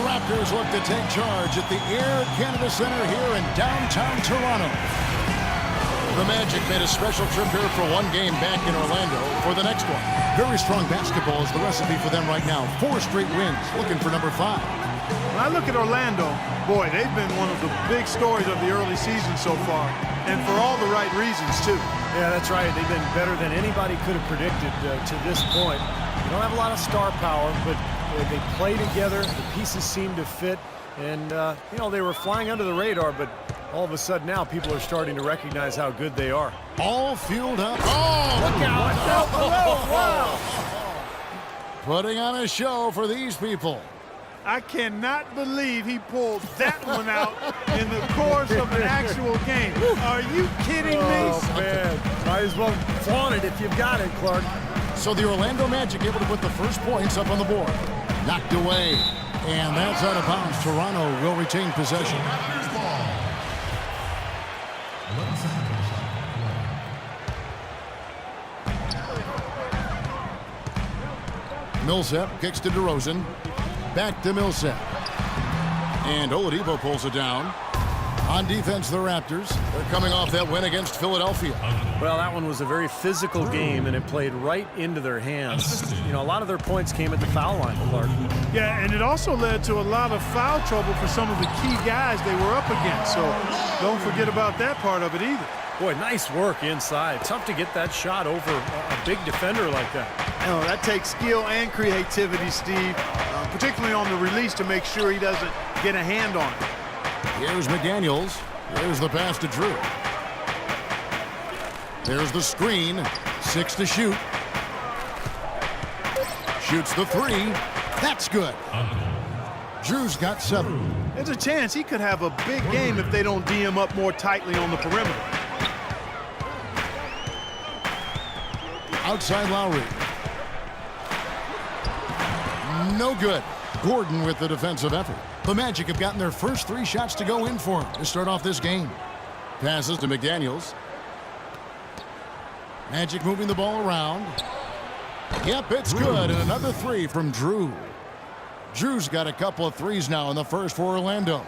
Raptors look to take charge at the Air Canada Center here in downtown Toronto. The Magic made a special trip here for one game back in Orlando for the next one. Very strong basketball is the recipe for them right now. 4 straight wins, looking for number 5. When I look at Orlando, boy, they've been one of the big stories of the early season so far, and for all the right reasons, too. Yeah, that's right. They've been better than anybody could have predicted to this point. They don't have a lot of star power, but they play together. The pieces seem to fit, and, you know, they were flying under the radar, but all of a sudden now people are starting to recognize how good they are. All fueled up. Oh, look out. Oh, wow. Putting on a show for these people. I cannot believe he pulled that one out in the course of an actual game. Are you kidding me? Oh, man. Might as well flaunt it if you've got it, Clark. So the Orlando Magic able to put the first points up on the board. Knocked away. And that's out of bounds. Toronto will retain possession. Millsap kicks to DeRozan. Back to Millsap. And Oladipo pulls it down. On defense, the Raptors. They're coming off that win against Philadelphia. Well, that one was a very physical game, and it played right into their hands. You know, a lot of their points came at the foul line, Clark. Yeah, and it also led to a lot of foul trouble for some of the key guys they were up against. So don't forget about that part of it either. Boy, nice work inside. Tough to get that shot over a big defender like that. You know, that takes skill and creativity, Steve, particularly on the release to make sure he doesn't get a hand on it. Here's McDaniels. Here's the pass to Drew. There's the screen. 6 to shoot. Shoots the 3. That's good. Drew's got 7. There's a chance he could have a big game if they don't D him up more tightly on the perimeter. Outside Lowry. No good. Gordon with the defensive effort. The Magic have gotten their first 3 shots to go in for him to start off this game. Passes to McDaniels. Magic moving the ball around. Yep, it's good. And another 3 from Drew. Drew's got a couple of 3s now in the first for Orlando.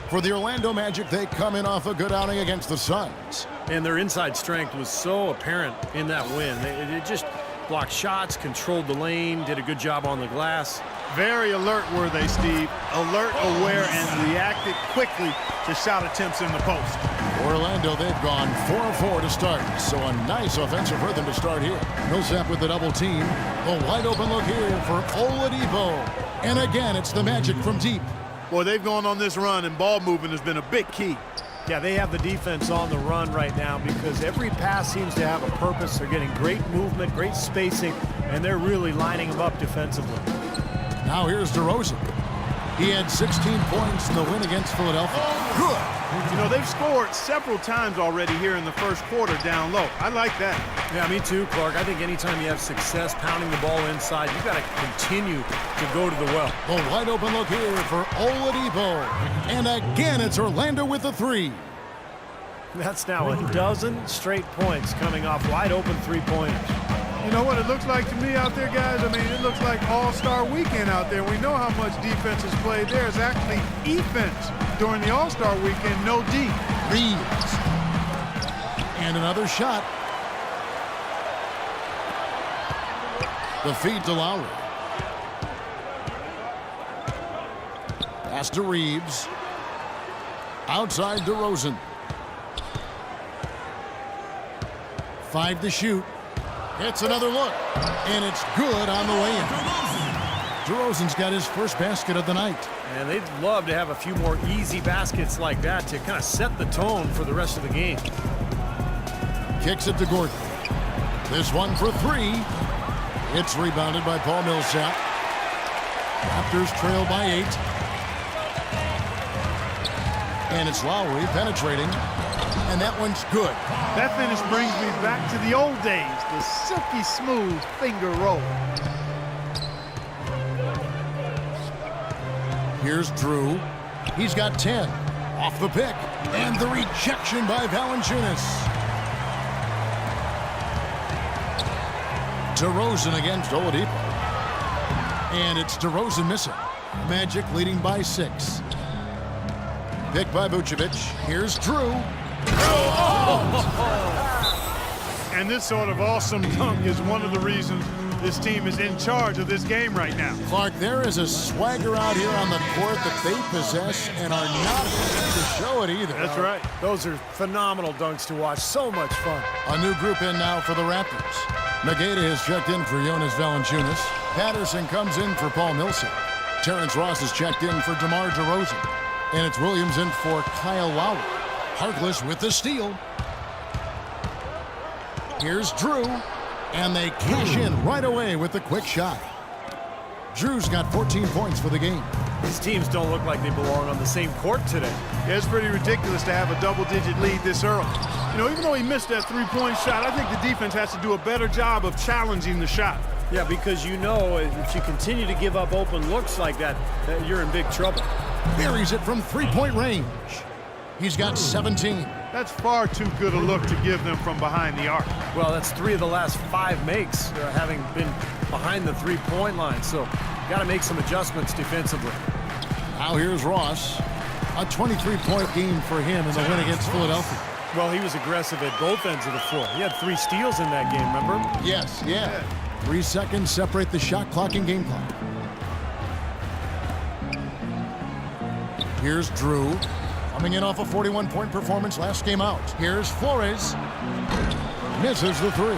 For the Orlando Magic, they come in off a good outing against the Suns. And their inside strength was so apparent in that win. They just blocked shots, controlled the lane, did a good job on the glass. Very alert were they, Steve. Alert, aware, and reacted quickly to shot attempts in the post. Orlando, they've gone 4-4 to start, so a nice offensive rhythm to start here. Millsap with the double team. A wide open look here for Oladipo. And again, it's the Magic from deep. Boy, they've gone on this run, and ball movement has been a big key. Yeah, they have the defense on the run right now because every pass seems to have a purpose. They're getting great movement, great spacing, and they're really lining them up defensively. Now here's DeRozan. He had 16 points in the win against Philadelphia. Good. You know, they've scored several times already here in the first quarter down low. I like that. Yeah, me too, Clark. I think anytime you have success pounding the ball inside, you've got to continue to go to the well. A wide open look here for Oladipo. And again, it's Orlando with the 3. That's now a dozen straight points coming off wide open 3-pointers. You know what it looks like to me out there, guys? I mean, it looks like All-Star Weekend out there. We know how much defense is played there. It's actually defense during the All-Star Weekend, no D. Reeves. And another shot. The feed to Lowry. Pass to Reeves. Outside DeRozan. 5 to shoot. It's another look, and it's good on the way in. DeRozan's got his first basket of the night. And they'd love to have a few more easy baskets like that to kind of set the tone for the rest of the game. Kicks it to Gordon. This one for 3. It's rebounded by Paul Millsap. Raptors trail by 8. And it's Lowry penetrating. And that one's good. That finish brings me back to the old days, the silky smooth finger roll. Here's Drew. He's got 10. Off the pick. And the rejection by Valanciunas. DeRozan against Oladipo. And it's DeRozan missing. Magic leading by 6. Picked by Vucevic. Here's Drew. And this sort of awesome dunk is one of the reasons this team is in charge of this game right now. Clark, there is a swagger out here on the court that they possess and are not afraid to show it either. That's right. Those are phenomenal dunks to watch. So much fun. A new group in now for the Raptors. Negeda has checked in for Jonas Valanciunas. Patterson comes in for Paul Millsap. Terrence Ross has checked in for DeMar DeRozan. And it's Williams in for Kyle Lowry. Harkless with the steal. Here's Drew. And they cash in right away with the quick shot. Drew's got 14 points for the game. These teams don't look like they belong on the same court today. Yeah, it's pretty ridiculous to have a double-digit lead this early. You know, even though he missed that three-point shot, I think the defense has to do a better job of challenging the shot. Yeah, because you know if you continue to give up open looks like that, you're in big trouble. Buries it from three-point range. He's got 17. That's far too good a look to give them from behind the arc. Well, that's 3 of the last 5 makes, having been behind the three-point line. So, got to make some adjustments defensively. Now here's Ross. A 23-point game for him in the win against Philadelphia. Well, he was aggressive at both ends of the floor. He had 3 steals in that game, remember? Yes, yeah. 3 seconds separate the shot clock and game clock. Here's Drew. Coming in off a 41-point performance last game out. Here's Flores. Misses the 3.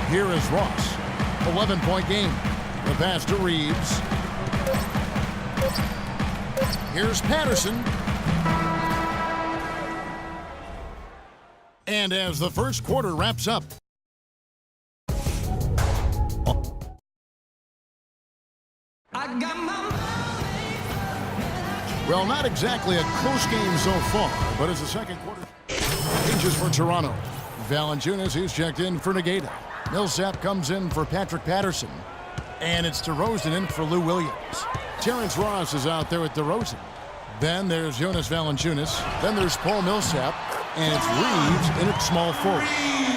Here is Ross. 11-point game. The pass to Reeves. Here's Patterson. And as the first quarter wraps up, well, not exactly a close game so far, but as the second quarter changes for Toronto. Valanciunas, he's checked in for Negeda. Millsap comes in for Patrick Patterson. And it's DeRozan in for Lou Williams. Terrence Ross is out there with DeRozan. Then there's Jonas Valanciunas. Then there's Paul Millsap. And it's Reeves in at small forward.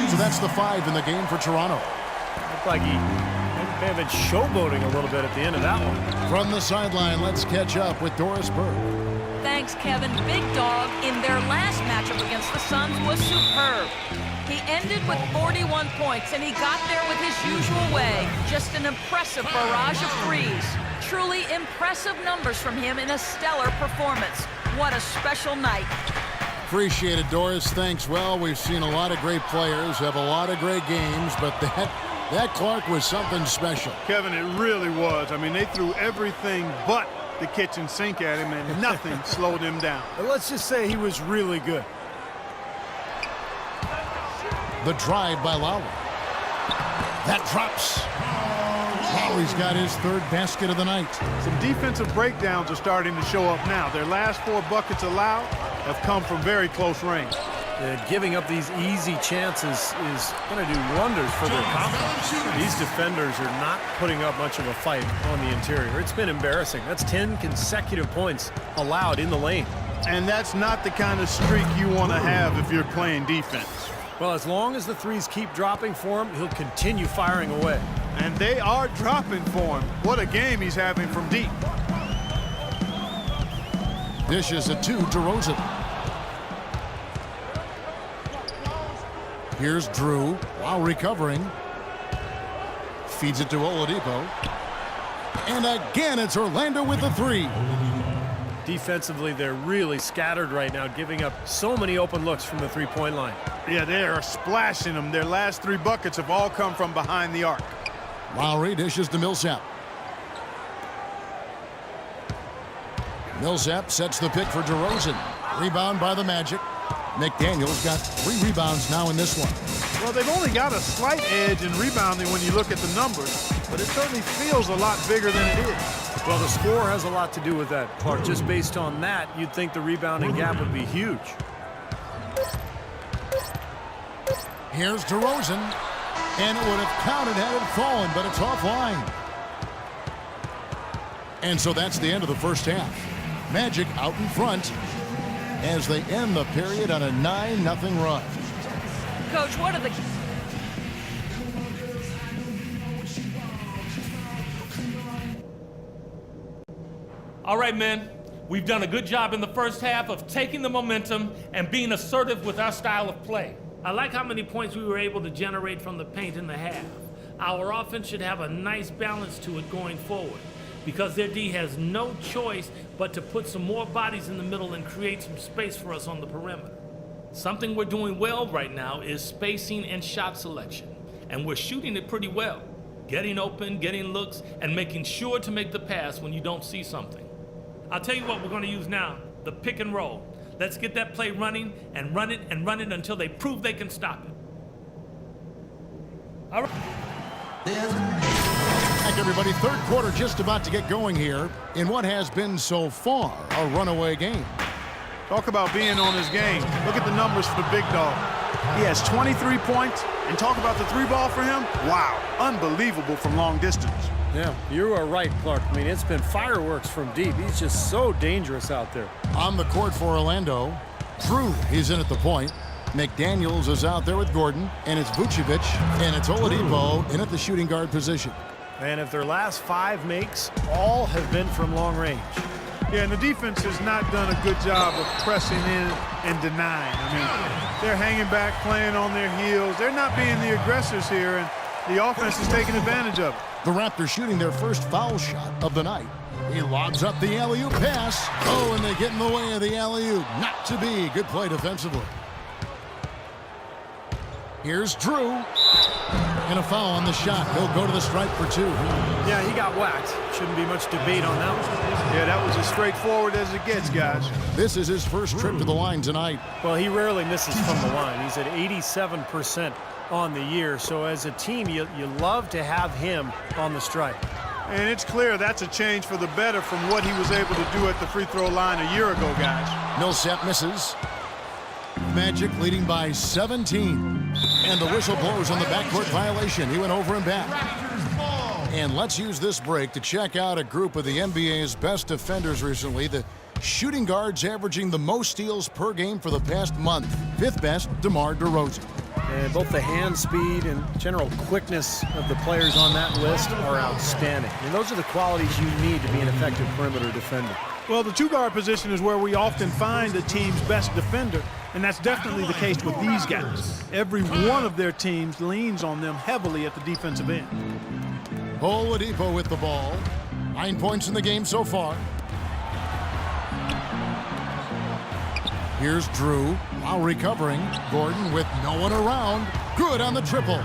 So that's the 5 in the game for Toronto. Looked like he may have been showboating a little bit at the end of that one. From the sideline, let's catch up with Doris Burke. Thanks, Kevin. Big Dog in their last matchup against the Suns was superb. He ended with 41 points, and he got there with his usual way. Just an impressive barrage of threes. Truly impressive numbers from him in a stellar performance. What a special night. Appreciate it, Doris. Thanks. Well, we've seen a lot of great players have a lot of great games, but that Clark was something special. Kevin, it really was. I mean, they threw everything but the kitchen sink at him, and nothing slowed him down. But let's just say he was really good. The drive by Lowry. That drops. Lowry's got his 3rd basket of the night. Some defensive breakdowns are starting to show up now. Their last 4 buckets allowed have come from very close range. Giving up these easy chances is going to do wonders for their confidence. These defenders are not putting up much of a fight on the interior. It's been embarrassing. That's 10 consecutive points allowed in the lane. And that's not the kind of streak you want to have if you're playing defense. Well, as long as the threes keep dropping for him, he'll continue firing away. And they are dropping for him. What a game he's having from deep. Dishes it to DeRozan. Here's Drew while recovering. Feeds it to Oladipo. And again, it's Orlando with the 3. Defensively, they're really scattered right now, giving up so many open looks from the three-point line. Yeah, they are splashing them. Their last 3 buckets have all come from behind the arc. Lowry dishes to Millsap. Millsap sets the pick for DeRozan. Rebound by the Magic. McDaniel's got 3 rebounds now in this one. Well, they've only got a slight edge in rebounding when you look at the numbers, but it certainly feels a lot bigger than it is. Well, the score has a lot to do with that, Clark. Just based on that, you'd think the rebounding gap would be huge. Here's DeRozan, and it would have counted had it fallen, but it's offline. And so that's the end of the first half. Magic out in front as they end the period on a 9-0 run. Coach, what are the... All right, men. We've done a good job in the first half of taking the momentum and being assertive with our style of play. I like how many points we were able to generate from the paint in the half. Our offense should have a nice balance to it going forward because their D has no choice but to put some more bodies in the middle and create some space for us on the perimeter. Something we're doing well right now is spacing and shot selection, and we're shooting it pretty well. Getting open, getting looks, and making sure to make the pass when you don't see something. I'll tell you what we're going to use now, the pick and roll. Let's get that play running and run it and run it until they prove they can stop it. All right. Back, everybody. Third quarter just about to get going here in what has been so far a runaway game. Talk about being on his game. Look at the numbers for the big dog. He has 23 points, and talk about the three ball for him. Wow, unbelievable from long distance. Yeah, you are right, Clark. I mean, it's been fireworks from deep. He's just so dangerous out there. On the court for Orlando, Drew, he's in at the point. McDaniels is out there with Gordon, and it's Vucevic, and it's Oladipo in at the shooting guard position. And if their last 5 makes, all have been from long range. Yeah, and the defense has not done a good job of pressing in and denying. I mean, they're hanging back, playing on their heels. They're not being the aggressors here, and the offense is taking advantage of it. The Raptors shooting their first foul shot of the night. He lobs up the alley-oop pass. Oh, and they get in the way of the alley-oop. Not to be. Good play defensively. Here's Drew. And a foul on the shot. He'll go to the stripe for 2. Yeah, he got whacked. Shouldn't be much debate on that one. Yeah, that was as straightforward as it gets, guys. This is his first trip to the line tonight. Well, he rarely misses from the line. He's at 87% on the year. So as a team, you love to have him on the stripe. And it's clear that's a change for the better from what he was able to do at the free throw line a year ago, guys. Millsap misses. Magic leading by 17. And the whistle blows on the backcourt violation. He went over and back. And let's use this break to check out a group of the NBA's best defenders recently. The shooting guards averaging the most steals per game for the past month. 5th best, DeMar DeRozan. And both the hand speed and general quickness of the players on that list are outstanding. And those are the qualities you need to be an effective perimeter defender. Well, the two-guard position is where we often find the team's best defender, and that's definitely the case with these guys. Every one of their teams leans on them heavily at the defensive end. Oladipo with the ball. 9 points in the game so far. Here's Drew while recovering. Gordon with no one around. Good on the triple.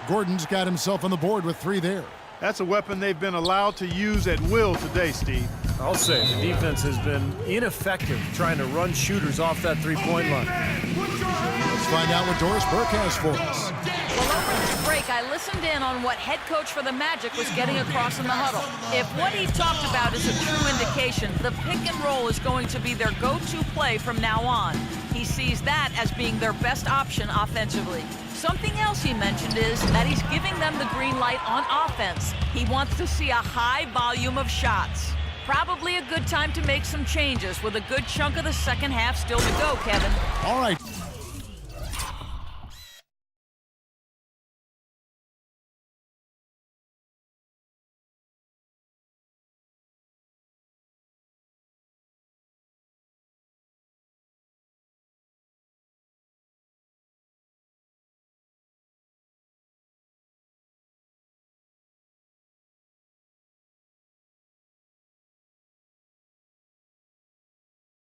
Gordon's got himself on the board with 3 there. That's a weapon they've been allowed to use at will today, Steve. I'll say the defense has been ineffective trying to run shooters off that three-point line. Let's find out what Doris Burke has for us. Well, over this break, I listened in on what head coach for the Magic was getting across in the huddle. If what he talked about is a true indication, the pick and roll is going to be their go-to play from now on. He sees that as being their best option offensively. Something else he mentioned is that he's giving them the green light on offense. He wants to see a high volume of shots. Probably a good time to make some changes with a good chunk of the second half still to go, Kevin. All right.